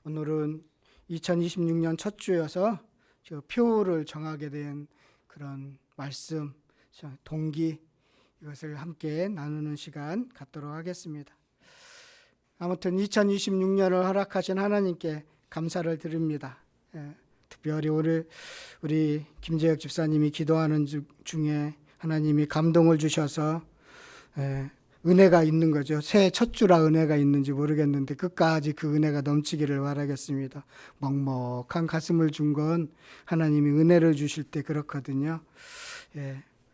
오늘은 2026년 첫 주여서 저 표를 정하게 된 그런 말씀, 동기, 이것을 함께 나누는 시간 갖도록 하겠습니다. 아무튼 2026년을 허락하신 하나님께 감사를 드립니다. 특별히 우리 김재혁 집사님이 기도하는 중에 하나님이 감동을 주셔서 은혜가 있는 거죠. 새해 첫 주라 은혜가 있는지 모르겠는데 끝까지 그 은혜가 넘치기를 바라겠습니다. 먹먹한 가슴을 준 건 하나님이 은혜를 주실 때 그렇거든요.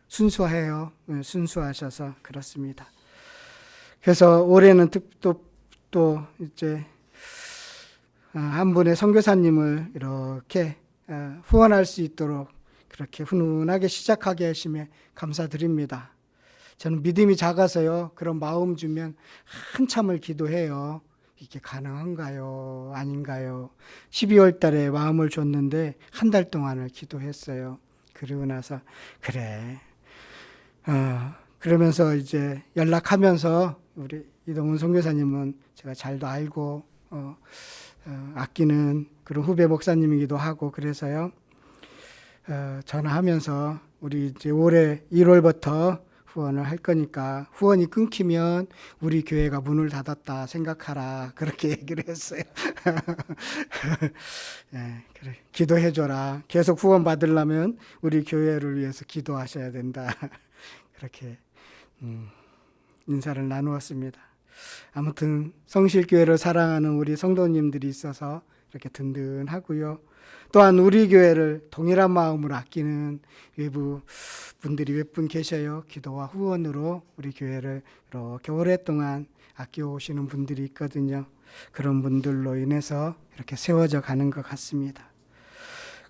순수해요. 순수하셔서 그렇습니다. 그래서 올해는 또 이제 한 분의 선교사님을 이렇게 후원할 수 있도록 그렇게 훈훈하게 시작하게 하심에 감사드립니다. 저는 믿음이 작아서요, 그런 마음 주면 한참을 기도해요. 이게 가능한가요? 아닌가요? 12월 달에 마음을 줬는데 한 달 동안을 기도했어요. 그러고 나서 그래. 그러면서 이제 연락하면서 우리 이동훈 선교사님은 제가 잘도 알고 아끼는 그런 후배 목사님이기도 하고 그래서요. 전화하면서 우리 이제 올해 1월부터 후원을 할 거니까 후원이 끊기면 우리 교회가 문을 닫았다 생각하라 그렇게 얘기를 했어요. 그래, 기도해줘라. 계속 후원 받으려면 우리 교회를 위해서 기도하셔야 된다. 그렇게 인사를 나누었습니다. 아무튼 성실교회를 사랑하는 우리 성도님들이 있어서 이렇게 든든하고요. 또한 우리 교회를 동일한 마음으로 아끼는 외부 분들이 몇 분 계셔요. 기도와 후원으로 우리 교회를 이렇게 오랫동안 아껴오시는 분들이 있거든요. 그런 분들로 인해서 이렇게 세워져 가는 것 같습니다.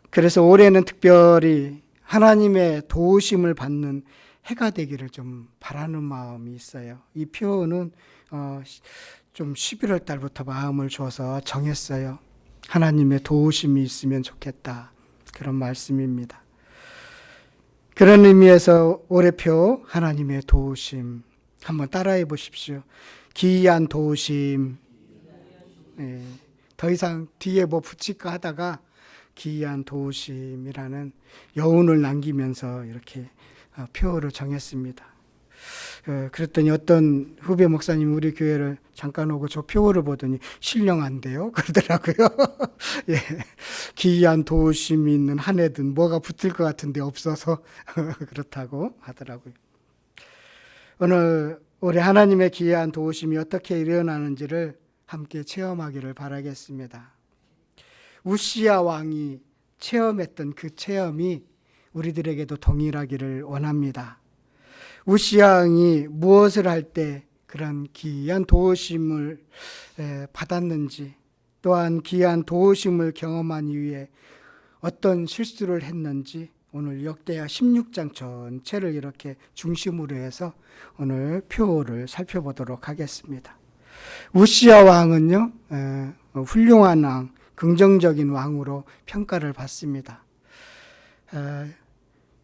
그래서 올해는 특별히 하나님의 도우심을 받는 해가 되기를 좀 바라는 마음이 있어요. 이 표는 좀 11월 달부터 마음을 줘서 정했어요. 하나님의 도우심이 있으면 좋겠다. 그런 말씀입니다. 그런 의미에서 올해표 하나님의 도우심 한번 따라해 보십시오. 기이한 도우심. 더 이상 뒤에 뭐 붙일까 하다가 기이한 도우심이라는 여운을 남기면서 이렇게 표를 정했습니다. 그랬더니 어떤 후배 목사님이 우리 교회를 잠깐 오고 저 표를 보더니 신령한데요? 그러더라고요. 예, 기이한 도우심이 있는 한 해든 뭐가 붙을 것 같은데 없어서 그렇다고 하더라고요. 오늘 우리 하나님의 기이한 도우심이 어떻게 일어나는지를 함께 체험하기를 바라겠습니다. 우시야 왕이 체험했던 그 체험이 우리들에게도 동일하기를 원합니다. 우시야 왕이 무엇을 할 때 그런 기이한 도우심을 받았는지, 또한 기이한 도우심을 경험한 이후에 어떤 실수를 했는지 오늘 역대하 16장 전체를 이렇게 중심으로 해서 오늘 표를 살펴보도록 하겠습니다. 우시야 왕은요, 훌륭한 왕, 긍정적인 왕으로 평가를 받습니다.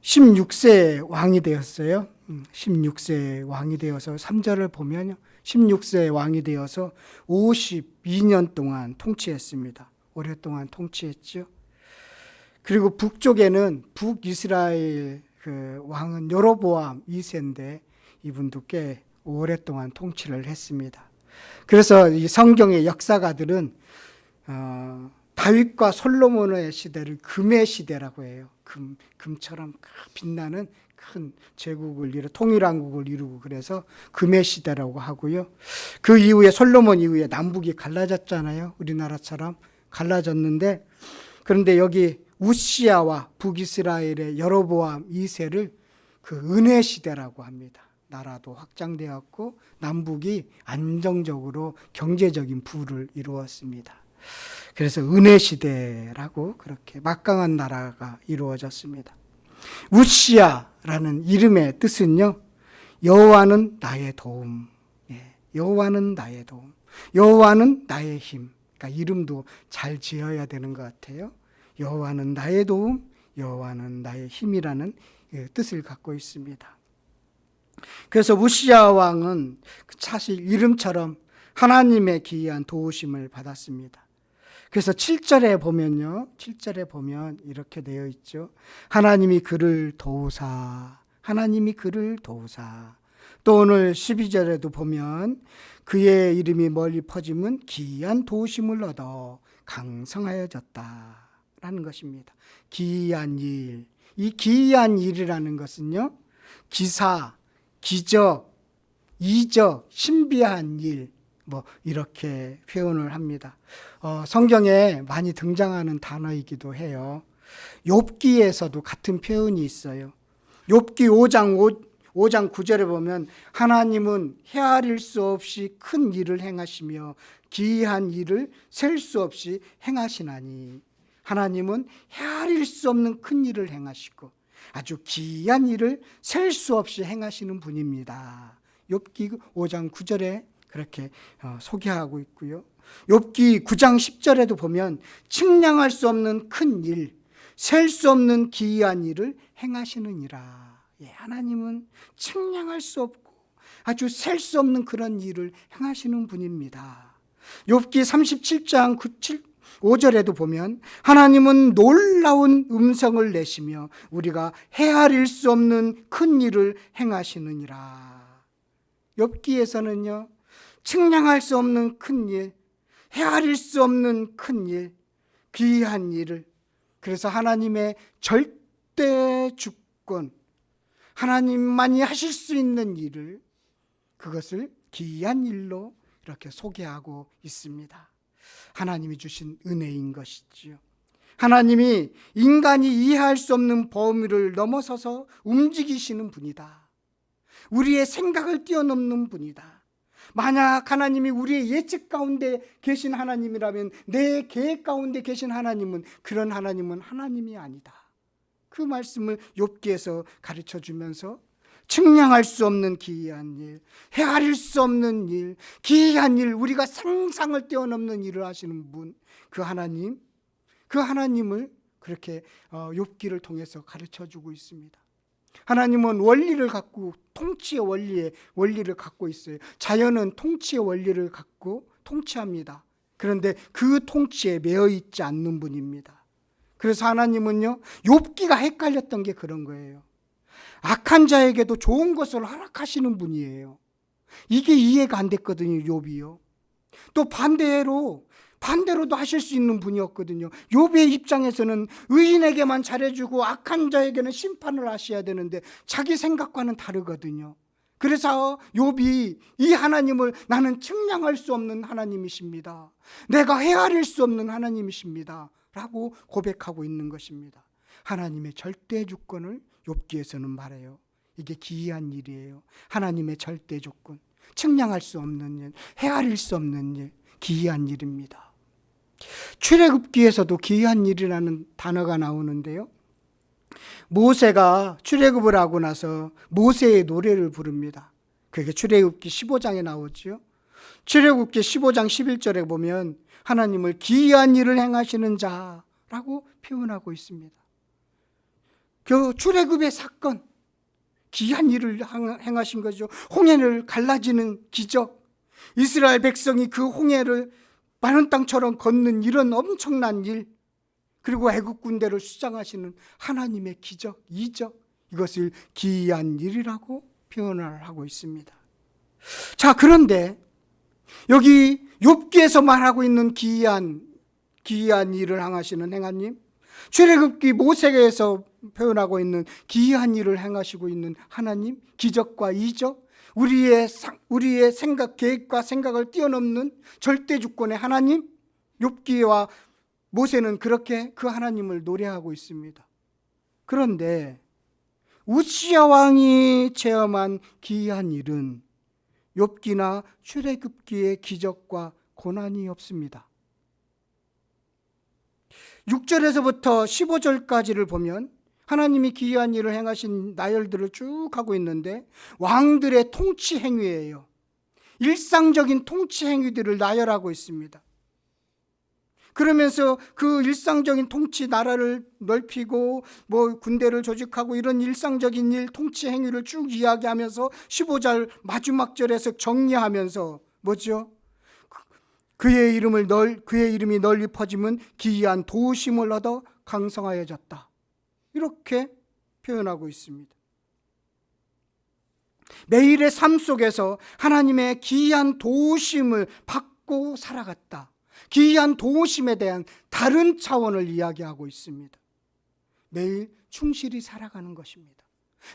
16세 왕이 되었어요. 16세 왕이 되어서 3절을 보면요. 16세 왕이 되어서 52년 동안 통치했습니다. 오랫동안 통치했죠. 그리고 북쪽에는 북이스라엘 그 왕은 여로보암 2세인데 이분도 꽤 오랫동안 통치를 했습니다. 그래서 이 성경의 역사가들은 다윗과 솔로몬의 시대를 금의 시대라고 해요. 금처럼 빛나는 큰 제국을 통일왕국을 이루고 그래서 금의 시대라고 하고요. 그 이후에 솔로몬 이후에 남북이 갈라졌잖아요. 우리나라처럼 갈라졌는데 그런데 여기 우시야와 북이스라엘의 여로보암 2세를 그 은혜 시대라고 합니다. 나라도 확장되었고 남북이 안정적으로 경제적인 부를 이루었습니다. 그래서 은혜 시대라고 그렇게 막강한 나라가 이루어졌습니다. 우시야라는 이름의 뜻은요, 여호와는 나의 도움. 여호와는 나의 도움. 여호와는 나의 힘. 그러니까 이름도 잘 지어야 되는 것 같아요. 여호와는 나의 도움, 여호와는 나의 힘이라는 뜻을 갖고 있습니다. 그래서 우시야 왕은 사실 이름처럼 하나님의 기이한 도우심을 받았습니다. 그래서 7절에 보면요. 7절에 보면 이렇게 되어 있죠. 하나님이 그를 도우사. 하나님이 그를 도우사. 또 오늘 12절에도 보면 그의 이름이 멀리 퍼짐은 기이한 도우심을 얻어 강성하여졌다 라는 것입니다. 기이한 일. 이 기이한 일이라는 것은요. 기사, 기적, 이적, 신비한 일 이렇게 표현을 합니다. 성경에 많이 등장하는 단어이기도 해요. 욥기에서도 같은 표현이 있어요. 욥기 5장 9절에 보면 하나님은 헤아릴 수 없이 큰 일을 행하시며 기이한 일을 셀 수 없이 행하시나니 하나님은 헤아릴 수 없는 큰 일을 행하시고 아주 기이한 일을 셀 수 없이 행하시는 분입니다. 욥기 5장 9절에 그렇게 소개하고 있고요. 욥기 9장 10절에도 보면 측량할 수 없는 큰 일, 셀 수 없는 기이한 일을 행하시느니라. 하나님은 측량할 수 없고 아주 셀 수 없는 그런 일을 행하시는 분입니다. 욥기 37장 5절에도 보면 하나님은 놀라운 음성을 내시며 우리가 헤아릴 수 없는 큰 일을 행하시느니라. 욥기에서는요. 측량할 수 없는 큰 일, 헤아릴 수 없는 큰 일, 귀한 일을, 그래서 하나님의 절대 주권, 하나님만이 하실 수 있는 일을, 그것을 기이한 일로 이렇게 소개하고 있습니다. 하나님이 주신 은혜인 것이지요. 하나님이 인간이 이해할 수 없는 범위를 넘어서서 움직이시는 분이다. 우리의 생각을 뛰어넘는 분이다. 만약 하나님이 우리의 예측 가운데 계신 하나님이라면 내 계획 가운데 계신 하나님은 그런 하나님은 하나님이 아니다. 그 말씀을 욥기에서 가르쳐 주면서 측량할 수 없는 기이한 일, 헤아릴 수 없는 일, 기이한 일, 우리가 상상을 뛰어넘는 일을 하시는 분, 그 하나님을 그렇게 욥기를 통해서 가르쳐 주고 있습니다. 하나님은 원리를 갖고 통치의 원리를 갖고 있어요. 자연은 통치의 원리를 갖고 통치합니다. 그런데 그 통치에 매여 있지 않는 분입니다. 그래서 하나님은요, 욥기가 헷갈렸던 게 그런 거예요. 악한 자에게도 좋은 것을 허락하시는 분이에요. 이게 이해가 안 됐거든요, 욥이요. 또 반대로도 하실 수 있는 분이었거든요. 욥의 입장에서는 의인에게만 잘해주고 악한 자에게는 심판을 하셔야 되는데 자기 생각과는 다르거든요. 그래서 욥이 이 하나님을 나는 측량할 수 없는 하나님이십니다. 내가 헤아릴 수 없는 하나님이십니다. 라고 고백하고 있는 것입니다. 하나님의 절대 주권을 욥기에서는 말해요. 이게 기이한 일이에요. 하나님의 절대 조건, 측량할 수 없는 일, 헤아릴 수 없는 일, 기이한 일입니다. 출애굽기에서도 기이한 일이라는 단어가 나오는데요. 모세가 출애굽을 하고 나서 모세의 노래를 부릅니다. 그게 출애굽기 15장에 나오죠. 출애굽기 15장 11절에 보면 하나님을 기이한 일을 행하시는 자라고 표현하고 있습니다. 그 출애굽의 사건, 기이한 일을 행하신 거죠. 홍해를 갈라지는 기적, 이스라엘 백성이 그 홍해를 마른 땅처럼 걷는 이런 엄청난 일, 그리고 애국 군대를 수장하시는 하나님의 기적, 이적, 이것을 기이한 일이라고 표현을 하고 있습니다. 자, 그런데 여기 욥기에서 말하고 있는 기이한 일을 행하시는 하나님, 출애굽기 모세에서 표현하고 있는 기이한 일을 행하시고 있는 하나님, 기적과 이적, 우리의 생각, 계획과 생각을 뛰어넘는 절대 주권의 하나님, 욥기와 모세는 그렇게 그 하나님을 노래하고 있습니다. 그런데 우시야 왕이 체험한 기이한 일은 욥기나 출애굽기의 기적과 고난이 없습니다. 6절에서부터 15절까지를 보면 하나님이 기이한 일을 행하신 나열들을 쭉 하고 있는데 왕들의 통치 행위예요. 일상적인 통치 행위들을 나열하고 있습니다. 그러면서 그 일상적인 통치, 나라를 넓히고 군대를 조직하고 이런 일상적인 일, 통치 행위를 쭉 이야기하면서 15절 마지막 절에서 정리하면서 뭐죠? 그의 이름이 널리 퍼지면 기이한 도심을 얻어 강성하여졌다. 이렇게 표현하고 있습니다. 매일의 삶 속에서 하나님의 기이한 도우심을 받고 살아갔다. 기이한 도우심에 대한 다른 차원을 이야기하고 있습니다. 매일 충실히 살아가는 것입니다.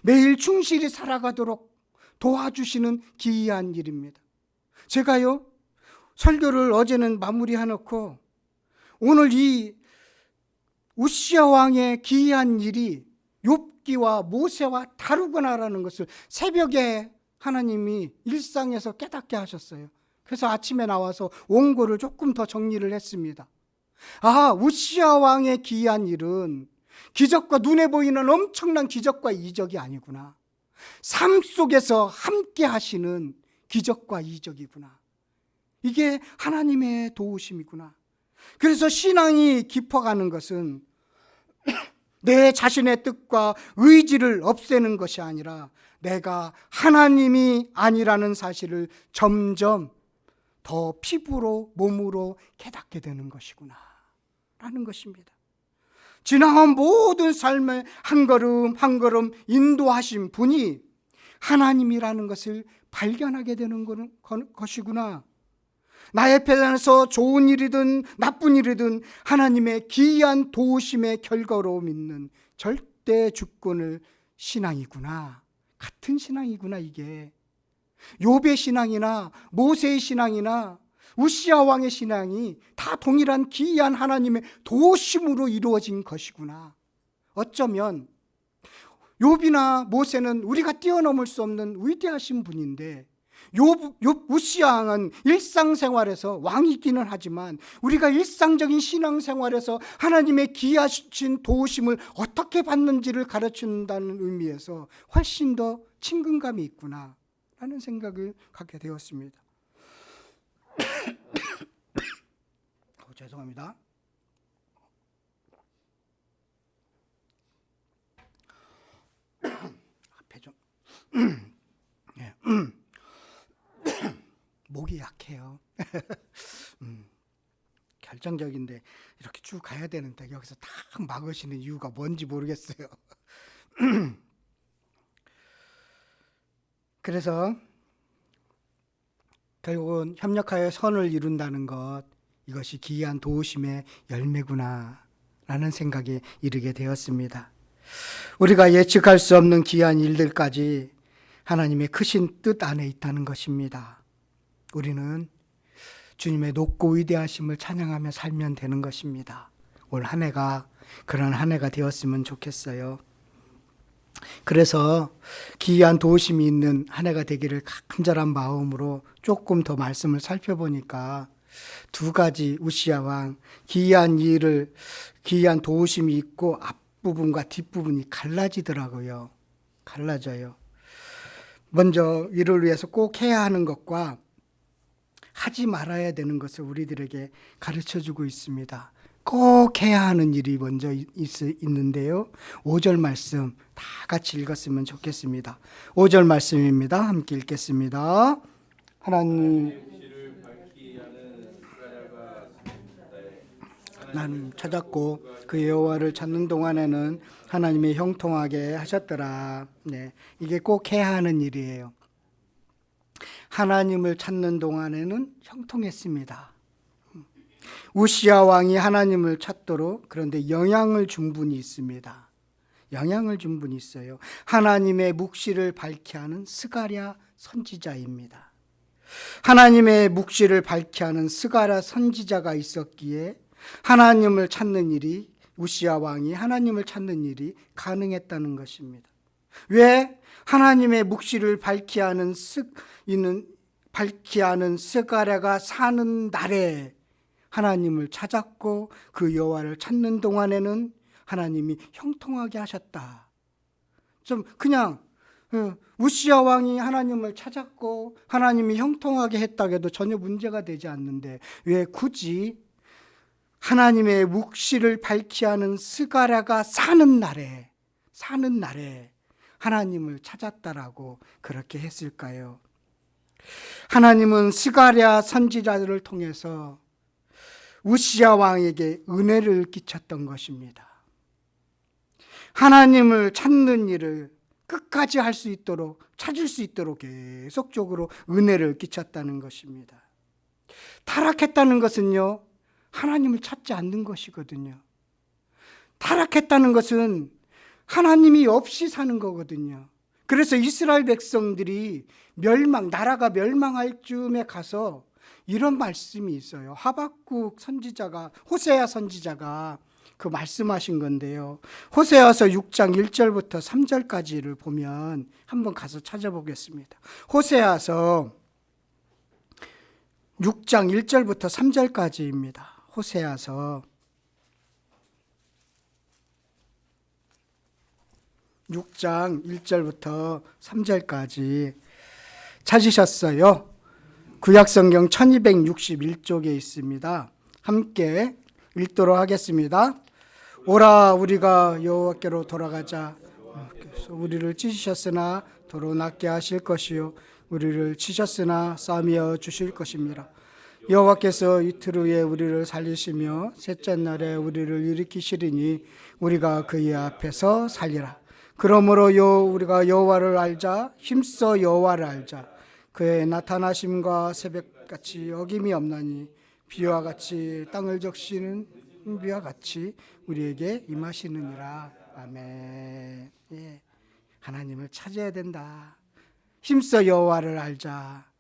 매일 충실히 살아가도록 도와주시는 기이한 일입니다. 제가요, 설교를 어제는 마무리해놓고 오늘 이 우시야 왕의 기이한 일이 욥기와 모세와 다르구나라는 것을 새벽에 하나님이 일상에서 깨닫게 하셨어요. 그래서 아침에 나와서 원고를 조금 더 정리를 했습니다. 우시야 왕의 기이한 일은 기적과 눈에 보이는 엄청난 기적과 이적이 아니구나. 삶 속에서 함께 하시는 기적과 이적이구나. 이게 하나님의 도우심이구나. 그래서 신앙이 깊어가는 것은 내 자신의 뜻과 의지를 없애는 것이 아니라 내가 하나님이 아니라는 사실을 점점 더 피부로 몸으로 깨닫게 되는 것이구나 라는 것입니다. 지나온 모든 삶의 한 걸음 한 걸음 인도하신 분이 하나님이라는 것을 발견하게 되는 것이구나. 나의 편에서 좋은 일이든 나쁜 일이든 하나님의 기이한 도우심의 결과로 믿는 절대 주권을 신앙이구나. 같은 신앙이구나. 이게 욥의 신앙이나 모세의 신앙이나 우시야 왕의 신앙이 다 동일한 기이한 하나님의 도우심으로 이루어진 것이구나. 어쩌면 욥이나 모세는 우리가 뛰어넘을 수 없는 위대하신 분인데 우시야 왕은 일상생활에서 왕이기는 하지만 우리가 일상적인 신앙생활에서 하나님의 기이하신 도우심을 어떻게 받는지를 가르친다는 의미에서 훨씬 더 친근감이 있구나 라는 생각을 갖게 되었습니다. 죄송합니다. 앞에 좀 네. 목이 약해요. 결정적인데 이렇게 쭉 가야 되는데 여기서 딱 막으시는 이유가 뭔지 모르겠어요. 그래서 결국은 협력하여 선을 이룬다는 것, 이것이 기이한 도우심의 열매구나 라는 생각에 이르게 되었습니다. 우리가 예측할 수 없는 기이한 일들까지 하나님의 크신 뜻 안에 있다는 것입니다. 우리는 주님의 높고 위대하심을 찬양하며 살면 되는 것입니다. 올 한 해가 그런 한 해가 되었으면 좋겠어요. 그래서 기이한 도우심이 있는 한 해가 되기를 간절한 마음으로 조금 더 말씀을 살펴보니까 두 가지 우시야 왕 기이한 도우심이 있고 앞부분과 뒷부분이 갈라져요. 먼저 이를 위해서 꼭 해야 하는 것과 하지 말아야 되는 것을 우리들에게 가르쳐주고 있습니다. 꼭 해야 하는 일이 먼저 있는데요. 5절 말씀 다 같이 읽었으면 좋겠습니다. 5절 말씀입니다. 함께 읽겠습니다. 나는 찾았고 그 여호와를 찾는 동안에는 하나님의 형통하게 하셨더라. 네, 이게 꼭 해야 하는 일이에요. 하나님을 찾는 동안에는 형통했습니다. 우시야 왕이 하나님을 찾도록 그런데 영향을 준 분이 있습니다. 영향을 준 분이 있어요. 하나님의 묵시를 밝게 하는 스가랴 선지자입니다. 하나님의 묵시를 밝게 하는 스가랴 선지자가 있었기에 하나님을 찾는 일이 우시야 왕이 하나님을 찾는 일이 가능했다는 것입니다. 왜? 하나님의 묵시를 밝게 하는 스가랴가 사는 날에 하나님을 찾았고 그 여호와를 찾는 동안에는 하나님이 형통하게 하셨다. 좀 그냥 우시야 왕이 하나님을 찾았고 하나님이 형통하게 했다고 해도 전혀 문제가 되지 않는데 왜 굳이 하나님의 묵시를 밝게 하는 스가랴가 사는 날에 하나님을 찾았다라고 그렇게 했을까요? 하나님은 스가랴 선지자들을 통해서 우시야 왕에게 은혜를 끼쳤던 것입니다. 하나님을 찾는 일을 끝까지 할 수 있도록, 찾을 수 있도록 계속적으로 은혜를 끼쳤다는 것입니다. 타락했다는 것은요, 하나님을 찾지 않는 것이거든요. 타락했다는 것은 하나님이 없이 사는 거거든요. 그래서 이스라엘 백성들이 나라가 멸망할 즈음에 가서 이런 말씀이 있어요. 하박국 선지자가, 호세아 선지자가 그 말씀하신 건데요. 호세아서 6장 1절부터 3절까지를 보면 한번 가서 찾아보겠습니다. 호세아서 6장 1절부터 3절까지입니다. 호세아서 6장 1절부터 3절까지 찾으셨어요? 구약성경 1261쪽에 있습니다. 함께 읽도록 하겠습니다. 오라 우리가 여호와께로 돌아가자. 우리를 찢으셨으나 도로 낫게 하실 것이요 우리를 치셨으나 싸매어 주실 것입니다. 여호와께서 이틀 후에 우리를 살리시며 셋째 날에 우리를 일으키시리니 우리가 그의 앞에서 살리라. 그러므로 우리가 여호와를 알자. 힘써 여호와를 알자. 그의 나타나심과 새벽같이 어김이 없나니 비와 같이 땅을 적시는 비와 같이 우리에게 임하시느니라. 아멘. 예. 하나님을 찾아야 된다. 힘써 여호와를 알자.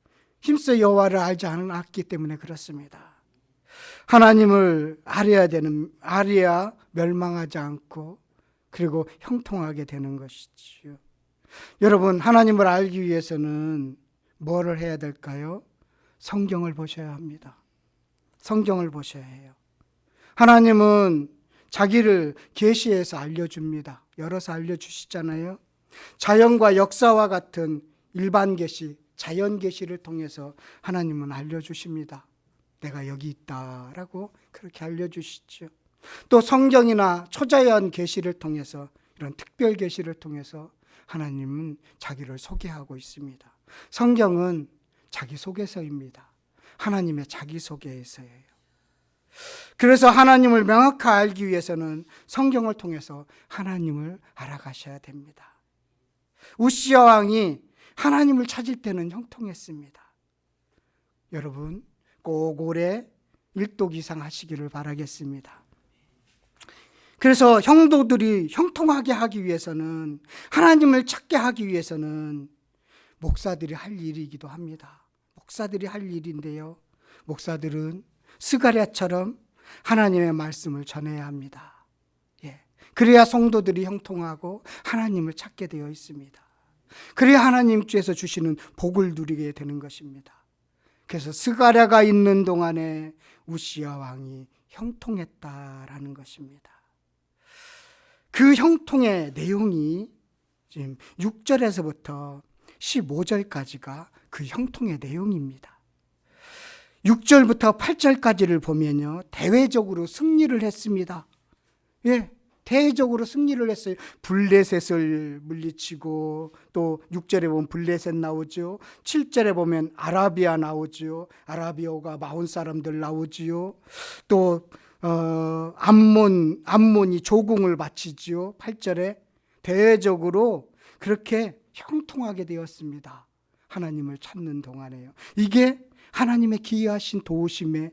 힘써 여호와를 알지 않았기 때문에 그렇습니다. 하나님을 알아야 멸망하지 않고 그리고 형통하게 되는 것이지요. 여러분, 하나님을 알기 위해서는 뭐를 해야 될까요? 성경을 보셔야 합니다. 성경을 보셔야 해요. 하나님은 자기를 계시해서 알려줍니다. 열어서 알려주시잖아요. 자연과 역사와 같은 일반 계시, 자연 계시를 통해서 하나님은 알려주십니다. 내가 여기 있다라고 그렇게 알려주시죠. 또 성경이나 초자연 계시를 통해서, 이런 특별 계시를 통해서 하나님은 자기를 소개하고 있습니다. 성경은 자기소개서입니다. 하나님의 자기소개서예요. 그래서 하나님을 명확히 알기 위해서는 성경을 통해서 하나님을 알아가셔야 됩니다. 우시야 왕이 하나님을 찾을 때는 형통했습니다. 여러분, 꼭 올해 1독 이상 하시기를 바라겠습니다. 그래서 형도들이 형통하게 하기 위해서는, 하나님을 찾게 하기 위해서는 목사들이 할 일이기도 합니다. 목사들이 할 일인데요, 목사들은 스가랴처럼 하나님의 말씀을 전해야 합니다. 예. 그래야 성도들이 형통하고 하나님을 찾게 되어 있습니다. 그래야 하나님께서 주시는 복을 누리게 되는 것입니다. 그래서 스가랴가 있는 동안에 우시야 왕이 형통했다라는 것입니다. 그 형통의 내용이 지금 6절에서부터 15절까지가 그 형통의 내용입니다. 6절부터 8절까지를 보면요, 대외적으로 승리를 했습니다. 예, 대외적으로 승리를 했어요. 블레셋을 물리치고, 또 6절에 보면 블레셋 나오죠. 7절에 보면 아라비아 나오죠. 아라비아가 마온 사람들 나오지요. 또 암몬이 조공을 바치지요. 8절에 대외적으로 그렇게 형통하게 되었습니다. 하나님을 찾는 동안에요. 이게 하나님의 기이하신 도우심의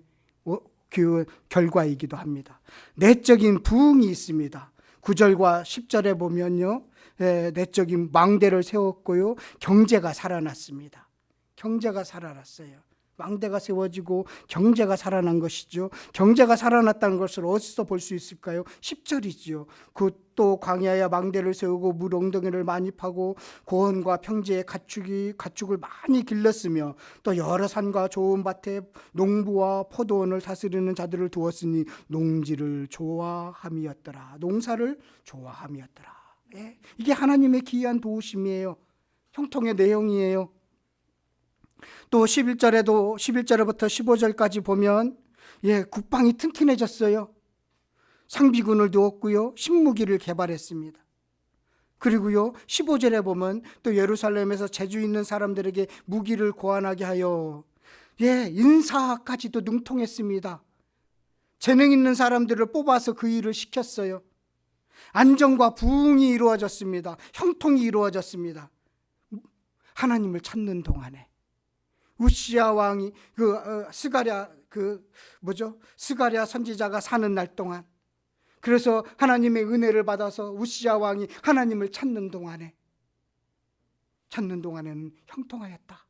그 결과이기도 합니다. 내적인 부흥이 있습니다. 9절과 10절에 보면요, 내적인 망대를 세웠고요, 경제가 살아났습니다. 경제가 살아났어요. 망대가 세워지고 경제가 살아난 것이죠. 경제가 살아났다는 것을 어디서 볼 수 있을까요? 10절이지요. 또 광야에 망대를 세우고 물 엉덩이를 많이 파고 고원과 평지에 가축을 많이 길렀으며 또 여러 산과 좋은 밭에 농부와 포도원을 다스리는 자들을 두었으니 농지를 좋아함이었더라. 농사를 좋아함이었더라. 예, 이게 하나님의 기이한 도우심이에요. 형통의 내용이에요. 또 11절부터 15절까지 보면 국방이 튼튼해졌어요. 상비군을 두었고요, 신무기를 개발했습니다. 그리고요 15절에 보면 또 예루살렘에서 재주 있는 사람들에게 무기를 고안하게 하여 인사까지도 능통했습니다. 재능 있는 사람들을 뽑아서 그 일을 시켰어요. 안정과 부흥이 이루어졌습니다. 형통이 이루어졌습니다. 하나님을 찾는 동안에 우시야 왕이 스가랴 선지자가 사는 날 동안, 그래서 하나님의 은혜를 받아서 우시야 왕이 하나님을 찾는 동안에는 형통하였다.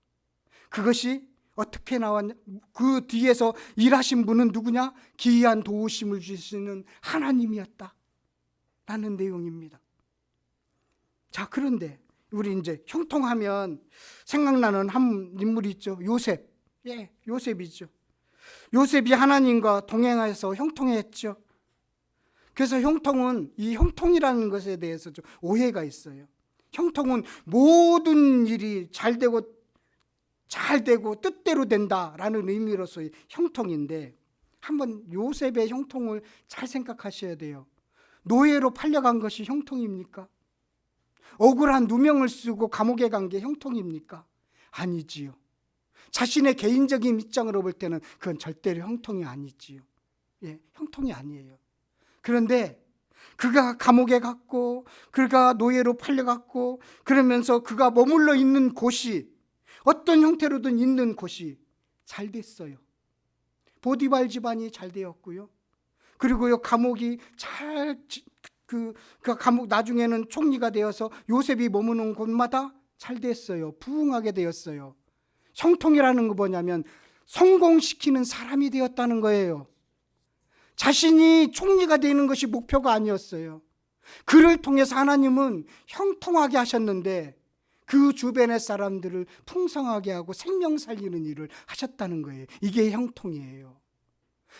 그것이 어떻게 나왔냐? 그 뒤에서 일하신 분은 누구냐? 기이한 도우심을 주시는 하나님이었다 라는 내용입니다. 자, 그런데 우리 이제 형통하면 생각나는 한 인물이 있죠. 요셉. 요셉이죠. 요셉이 하나님과 동행해서 형통했죠. 그래서 이 형통이라는 것에 대해서 좀 오해가 있어요. 형통은 모든 일이 잘 되고 뜻대로 된다라는 의미로서의 형통인데, 한번 요셉의 형통을 잘 생각하셔야 돼요. 노예로 팔려간 것이 형통입니까? 억울한 누명을 쓰고 감옥에 간 게 형통입니까? 아니지요. 자신의 개인적인 입장으로 볼 때는 그건 절대로 형통이 아니지요. 형통이 아니에요. 그런데 그가 감옥에 갔고 그가 노예로 팔려갔고, 그러면서 그가 머물러 있는 곳이 어떤 형태로든 있는 곳이 잘 됐어요. 보디발 집안이 잘 되었고요. 그리고요 감옥이 감옥 나중에는 총리가 되어서 요셉이 머무는 곳마다 잘 됐어요. 부흥하게 되었어요. 형통이라는 거 뭐냐면 성공시키는 사람이 되었다는 거예요. 자신이 총리가 되는 것이 목표가 아니었어요. 그를 통해서 하나님은 형통하게 하셨는데 그 주변의 사람들을 풍성하게 하고 생명 살리는 일을 하셨다는 거예요. 이게 형통이에요.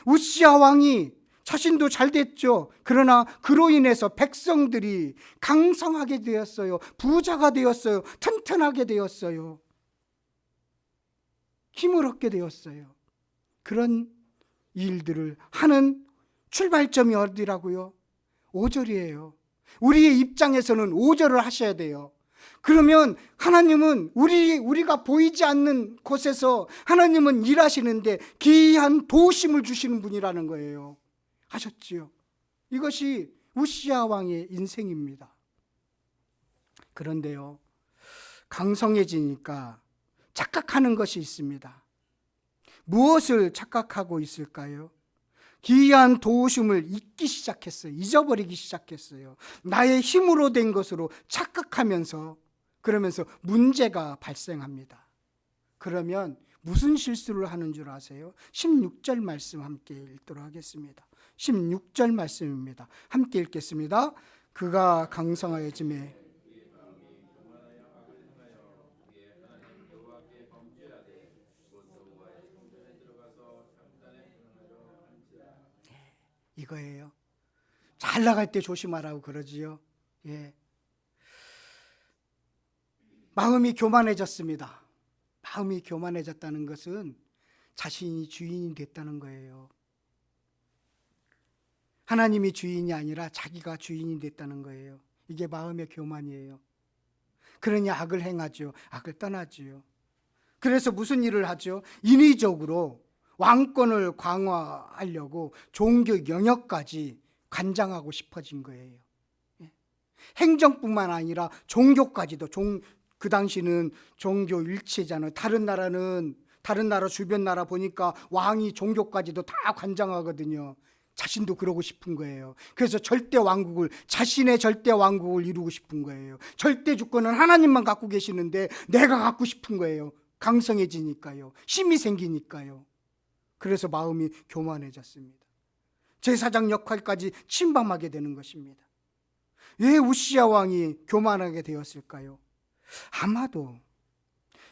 우시야 왕이 자신도 잘 됐죠. 그러나 그로 인해서 백성들이 강성하게 되었어요. 부자가 되었어요. 튼튼하게 되었어요. 힘을 얻게 되었어요. 그런 일들을 하는 출발점이 어디라고요? 5절이에요. 우리의 입장에서는 5절을 하셔야 돼요. 그러면 하나님은 우리가 보이지 않는 곳에서 하나님은 일하시는데 기이한 도우심을 주시는 분이라는 거예요. 하셨지요. 이것이 우시야 왕의 인생입니다. 그런데요, 강성해지니까 착각하는 것이 있습니다. 무엇을 착각하고 있을까요? 기이한 도우심을 잊기 시작했어요. 잊어버리기 시작했어요. 나의 힘으로 된 것으로 착각하면서, 그러면서 문제가 발생합니다. 그러면 무슨 실수를 하는 줄 아세요? 16절 말씀 함께 읽도록 하겠습니다. 16절 말씀입니다. 함께 읽겠습니다. 그가 강성하여짐에 이거예요. 잘 나갈 때 조심하라고 그러지요. 마음이 교만해졌습니다. 마음이 교만해졌다는 것은 자신이 주인이 됐다는 거예요. 하나님이 주인이 아니라 자기가 주인이 됐다는 거예요. 이게 마음의 교만이에요. 그러니 악을 행하죠. 악을 떠나지요. 그래서 무슨 일을 하죠? 인위적으로 왕권을 강화하려고 종교 영역까지 관장하고 싶어진 거예요. 행정뿐만 아니라 종교까지도. 그 당시는 종교 일체잖아요. 다른 나라 주변 나라 보니까 왕이 종교까지도 다 관장하거든요. 자신도 그러고 싶은 거예요. 그래서 자신의 절대 왕국을 이루고 싶은 거예요. 절대 주권은 하나님만 갖고 계시는데 내가 갖고 싶은 거예요. 강성해지니까요. 힘이 생기니까요. 그래서 마음이 교만해졌습니다. 제사장 역할까지 침범하게 되는 것입니다. 왜 우시야 왕이 교만하게 되었을까요? 아마도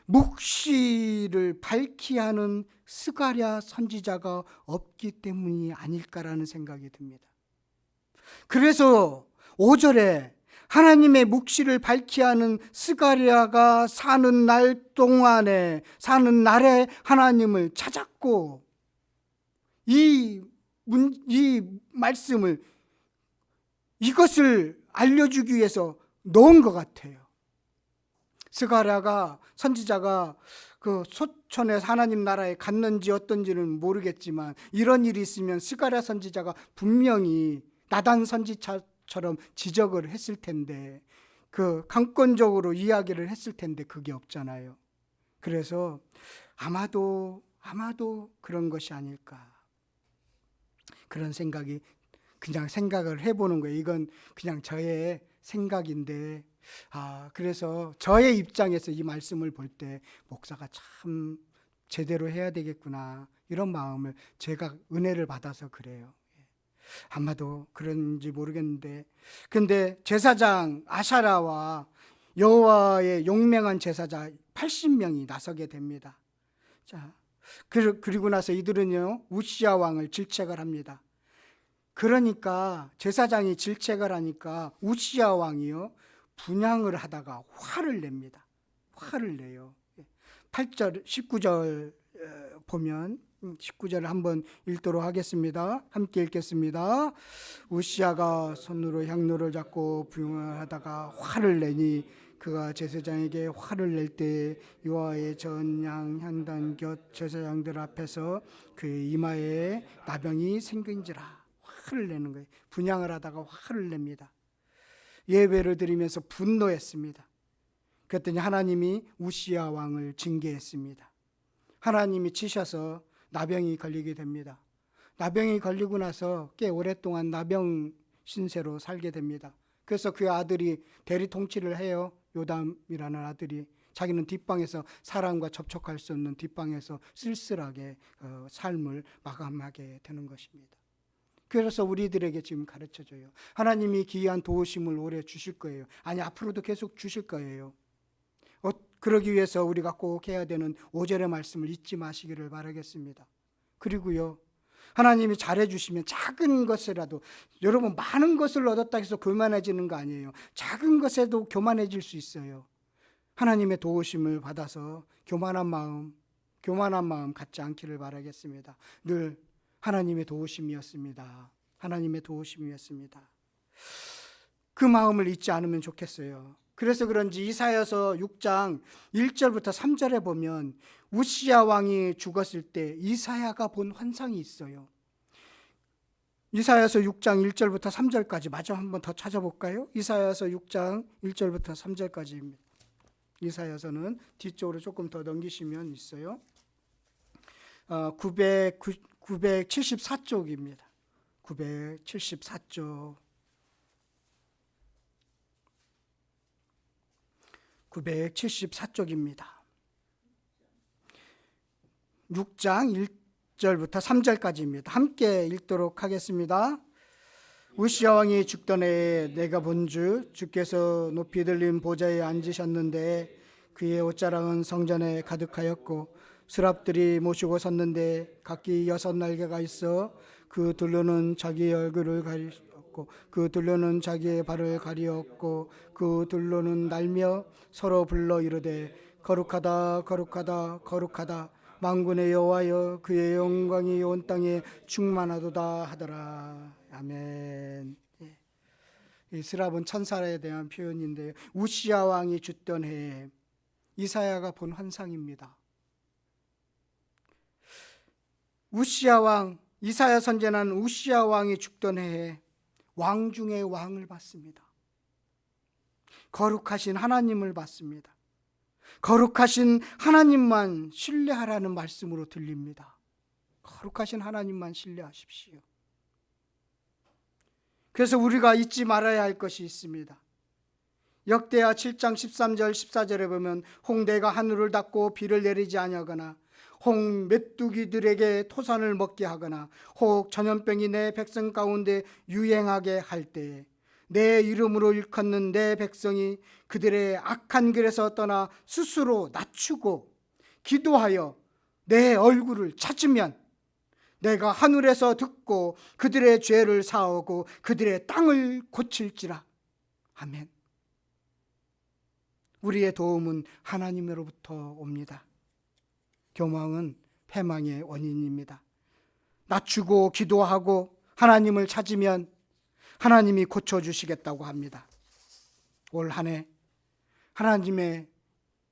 묵시를 밝히 하는 스가랴 선지자가 없기 때문이 아닐까라는 생각이 듭니다. 그래서 5절에 하나님의 묵시를 밝히 하는 스가랴가 사는 날에 하나님을 찾았고, 이 말씀을, 이것을 알려주기 위해서 놓은 것 같아요. 스가랴가 선지자가 그 소천에서 하나님 나라에 갔는지 어떤지는 모르겠지만 이런 일이 있으면 스가랴 선지자가 분명히 나단 선지자처럼 지적을 했을 텐데 그 강권적으로 이야기를 했을 텐데 그게 없잖아요. 그래서 아마도 그런 것이 아닐까, 그런 생각이, 그냥 생각을 해보는 거예요. 이건 그냥 저의 생각인데 그래서 저의 입장에서 이 말씀을 볼 때 목사가 참 제대로 해야 되겠구나, 이런 마음을 제가 은혜를 받아서 그래요. 아마도 그런지 모르겠는데, 근데 제사장 아샤라와 여호와의 용맹한 제사장 80명이 나서게 됩니다. 자, 그리고 나서 이들은요 우시야 왕을 질책을 합니다. 그러니까 제사장이 질책을 하니까 우시야 왕이요 분향을 하다가 화를 냅니다. 화를 내요. 8절 19절 보면 19절을 한번 읽도록 하겠습니다. 함께 읽겠습니다. 우시야가 손으로 향로를 잡고 분향을 하다가 화를 내니 그가 제사장에게 화를 낼 때 여호와의 전향 향단 곁 제사장들 앞에서 그의 이마에 나병이 생긴지라. 화를 내는 거예요. 분향을 하다가 화를 냅니다. 예배를 드리면서 분노했습니다. 그랬더니 하나님이 우시야 왕을 징계했습니다. 하나님이 치셔서 나병이 걸리게 됩니다. 나병이 걸리고 나서 꽤 오랫동안 나병 신세로 살게 됩니다. 그래서 그 아들이 대리 통치를 해요. 요담이라는 아들이 자기는 뒷방에서 사람과 접촉할 수 없는 뒷방에서 쓸쓸하게 삶을 마감하게 되는 것입니다. 그래서 우리들에게 지금 가르쳐줘요. 하나님이 기이한 도우심을 오래 주실 거예요. 아니, 앞으로도 계속 주실 거예요. 그러기 위해서 우리가 꼭 해야 되는 5절의 말씀을 잊지 마시기를 바라겠습니다. 그리고요, 하나님이 잘해주시면 작은 것이라도, 여러분 많은 것을 얻었다 해서 교만해지는 거 아니에요. 작은 것에도 교만해질 수 있어요. 하나님의 도우심을 받아서 교만한 마음 갖지 않기를 바라겠습니다. 늘 하나님의 도우심이었습니다. 하나님의 도우심이었습니다. 그 마음을 잊지 않으면 좋겠어요. 그래서 그런지 이사야서 6장 1절부터 3절에 보면 우시야 왕이 죽었을 때 이사야가 본 환상이 있어요. 이사야서 6장 1절부터 3절까지 마저 한번 더 찾아볼까요? 이사야서 6장 1절부터 3절까지입니다. 이사야서는 뒤쪽으로 조금 더 넘기시면 있어요. 974쪽입니다. 974쪽. 974쪽입니다. 6장 1절부터 3절까지입니다. 함께 읽도록 하겠습니다. 우시야 왕이 죽던 해에 내가 본즉 주께서 높이 들린 보좌에 앉으셨는데 그의 옷자락은 성전에 가득하였고 스랍들이 모시고 섰는데 각기 6날개가 있어 그 둘로는 자기의 얼굴을 가리었고 그 둘로는 자기의 발을 가리었고 그 둘로는 날며 서로 불러 이르되 거룩하다 거룩하다 거룩하다 만군의 여호와여 그의 영광이 온 땅에 충만하도다 하더라. 아멘. 이 스랍은 천사에 대한 표현인데요. 우시야 왕이 죽던 해에 이사야가 본 환상입니다. 우시야 왕, 이사야 선지자는 우시야 왕이 죽던 해에 왕 중에 왕을 봤습니다. 거룩하신 하나님을 봤습니다. 거룩하신 하나님만 신뢰하라는 말씀으로 들립니다. 거룩하신 하나님만 신뢰하십시오. 그래서 우리가 잊지 말아야 할 것이 있습니다. 역대하 7장 13절 14절에 보면 홍대가 하늘을 닫고 비를 내리지 아니하거나 홍 메뚜기들에게 토산을 먹게 하거나 혹 전염병이 내 백성 가운데 유행하게 할 때에 내 이름으로 일컫는 내 백성이 그들의 악한 길에서 떠나 스스로 낮추고 기도하여 내 얼굴을 찾으면 내가 하늘에서 듣고 그들의 죄를 사하고 그들의 땅을 고칠지라. 아멘. 우리의 도움은 하나님으로부터 옵니다. 교만은 패망의 원인입니다. 낮추고 기도하고 하나님을 찾으면 하나님이 고쳐주시겠다고 합니다. 올 한 해 하나님의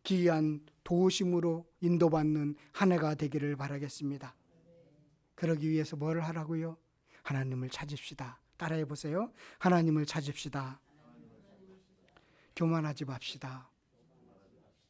기이한 도우심으로 인도받는 한 해가 되기를 바라겠습니다. 그러기 위해서 뭘 하라고요? 하나님을 찾읍시다. 따라해 보세요. 하나님을 찾읍시다. 교만하지 맙시다.